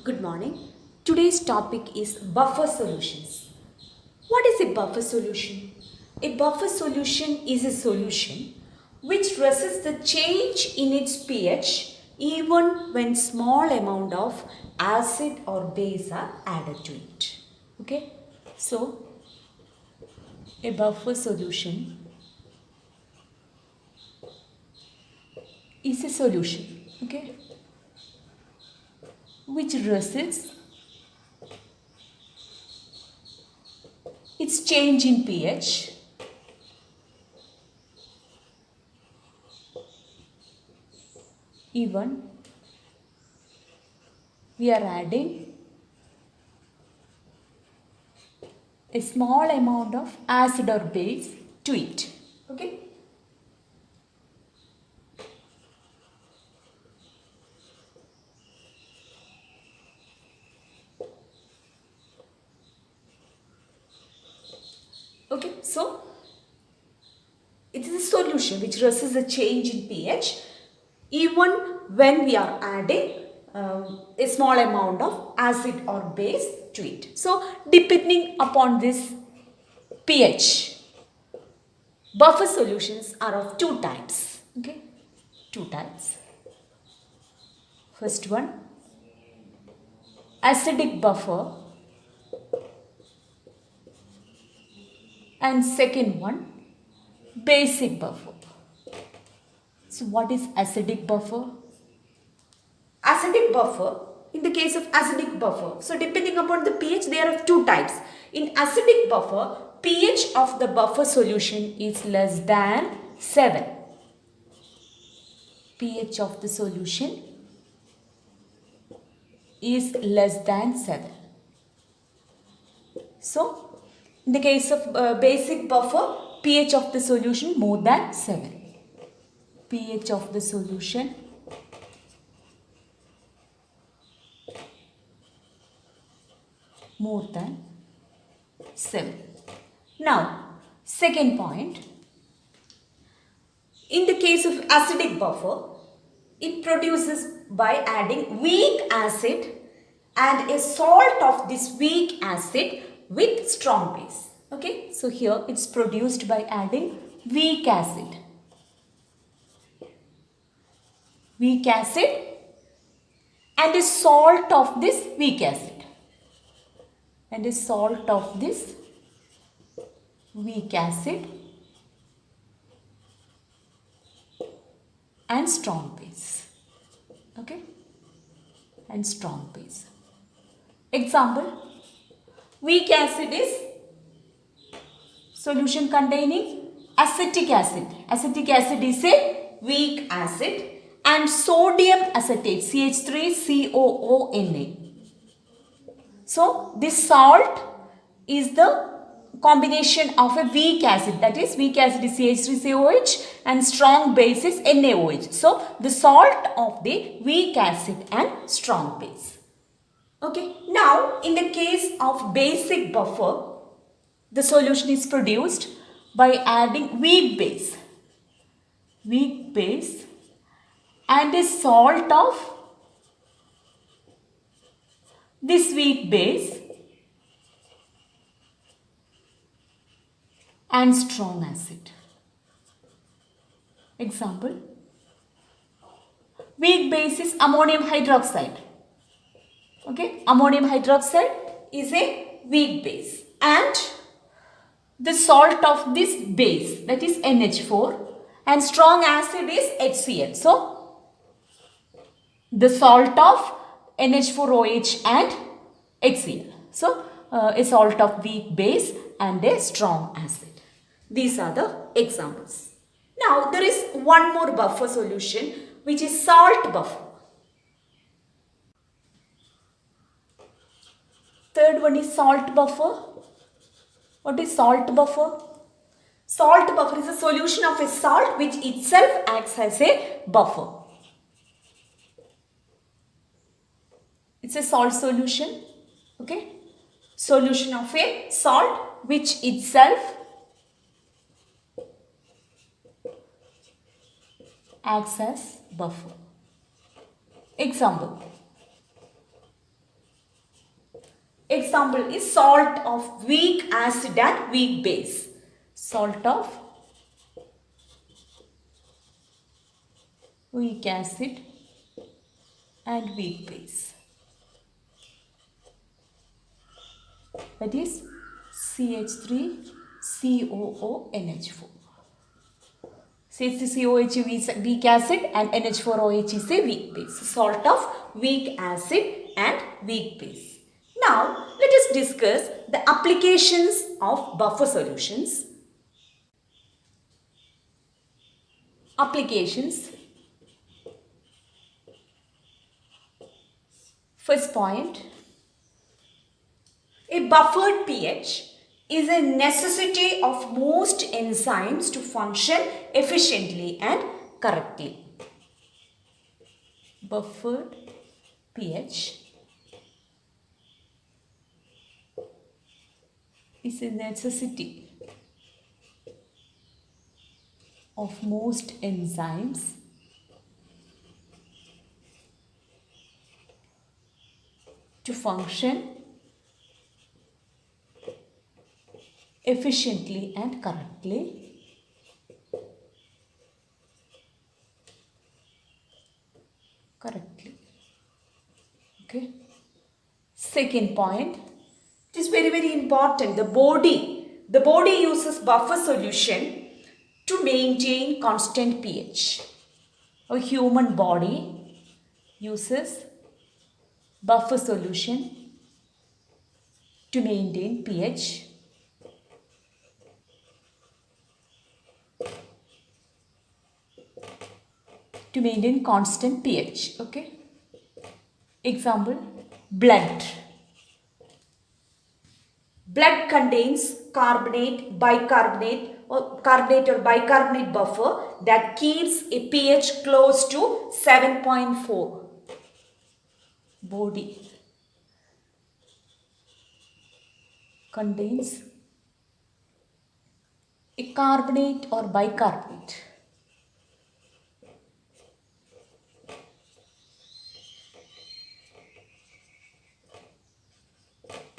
Good morning. Today's topic is buffer solutions. What is a buffer solution? A buffer solution is a solution which resists the change in its pH even when small amount of acid or base are added to it. Okay? So, a buffer solution is a solution, okay, which resists its change in pH even we are adding a small amount of acid or base to it. Okay. Okay. So it is a solution which resists the change in pH even when we are adding a small amount of acid or base to it. So depending upon this pH, buffer solutions are of two types. Okay. Two types. First one, acidic buffer, and second one, basic buffer. So what is acidic buffer? Acidic buffer, in the case of acidic buffer, so depending upon the pH, there are two types. In acidic buffer, pH of the buffer solution is less than 7. pH of the solution is less than 7. So, in the case of basic buffer, pH of the solution more than 7. pH of the solution more than 7. Now, second point, in the case of acidic buffer, it produces by adding weak acid and a salt of this weak acid with strong base. Okay, so here it's produced by adding weak acid. Weak acid and a salt of this weak acid. And a salt of this weak acid and strong base. Okay, and strong base. Example, weak acid is solution containing acetic acid. Acetic acid is a weak acid and sodium acetate CH3COONA. So this salt is the combination of a weak acid, that is weak acid is CH3COH and strong base is NaOH. So the salt of the weak acid and strong base. Okay, now in the case of basic buffer, the solution is produced by adding weak base and a salt of this weak base and strong acid. Example, weak base is ammonium hydroxide. Okay, ammonium hydroxide is a weak base and the salt of this base, that is NH4, and strong acid is HCl. So the salt of NH4OH and HCl. So a salt of weak base and a strong acid. These are the examples. Now there is one more buffer solution which is salt buffer. Third one is salt buffer. What is salt buffer? Salt buffer is a solution of a salt which itself acts as a buffer. It's a salt solution. Okay. Solution of a salt which itself acts as buffer. Example, example is salt of weak acid and weak base. Salt of weak acid and weak base. That is CH3COONH4. CH3COOH is weak acid and NH4OH is a weak base. Salt of weak acid and weak base. Now, let us discuss the applications of buffer solutions. Applications. First point, a buffered pH is a necessity of most enzymes to function efficiently and correctly. Buffered pH is a necessity of most enzymes to function efficiently and correctly. Okay. Second point, it is very important. The body uses buffer solution to maintain constant pH. A human body uses buffer solution to maintain pH. To maintain constant pH. Okay. Example, blood. Blood contains carbonate, bicarbonate or bicarbonate buffer that keeps a pH close to 7.4. Body contains a carbonate or bicarbonate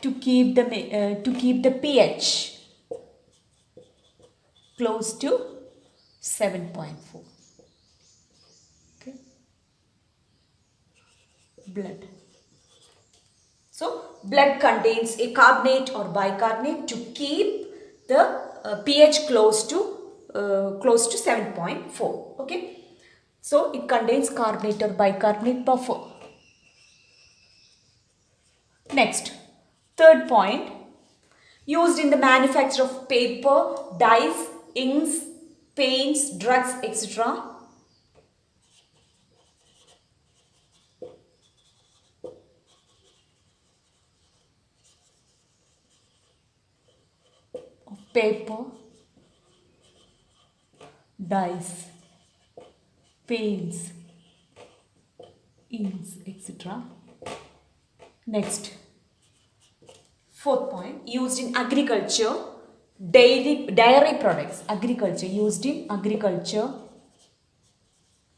to keep the pH close to 7.4. Okay. Blood. So blood contains a carbonate or bicarbonate to keep the pH close to 7.4. Okay. So it contains carbonate or bicarbonate buffer. Next, third point, used in the manufacture of paper, dyes, inks, paints, drugs, etc. Paper, dyes, paints, inks, etc. Next, fourth point, used in agriculture, dairy products, used in agriculture,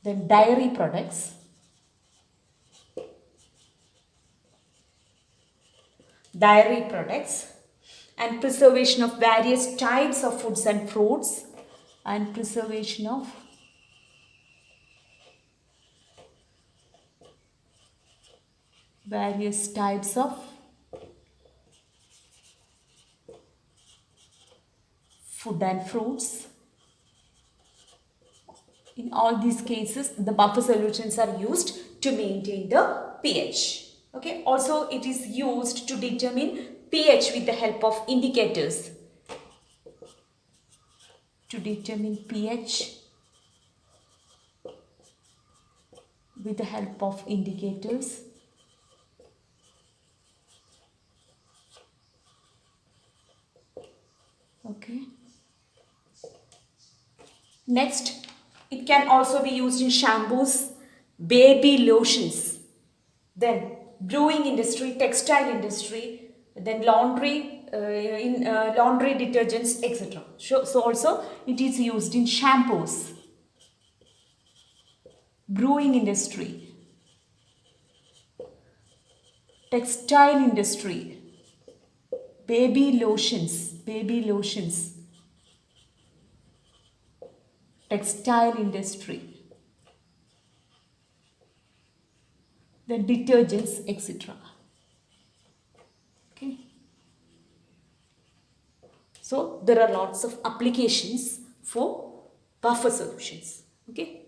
then dairy products, and preservation of various types of foods and fruits, and preservation of various types of food and fruits. In all these cases, the buffer solutions are used to maintain the pH. Okay. Also, it is used to determine pH with the help of indicators. To determine pH with the help of indicators. Okay. Next, it can also be used in shampoos, baby lotions, then brewing industry, textile industry, then laundry, laundry detergents, etc. So also it is used in shampoos, brewing industry, textile industry, baby lotions, textile industry, then detergents, etc. Okay. So there are lots of applications for buffer solutions. Okay.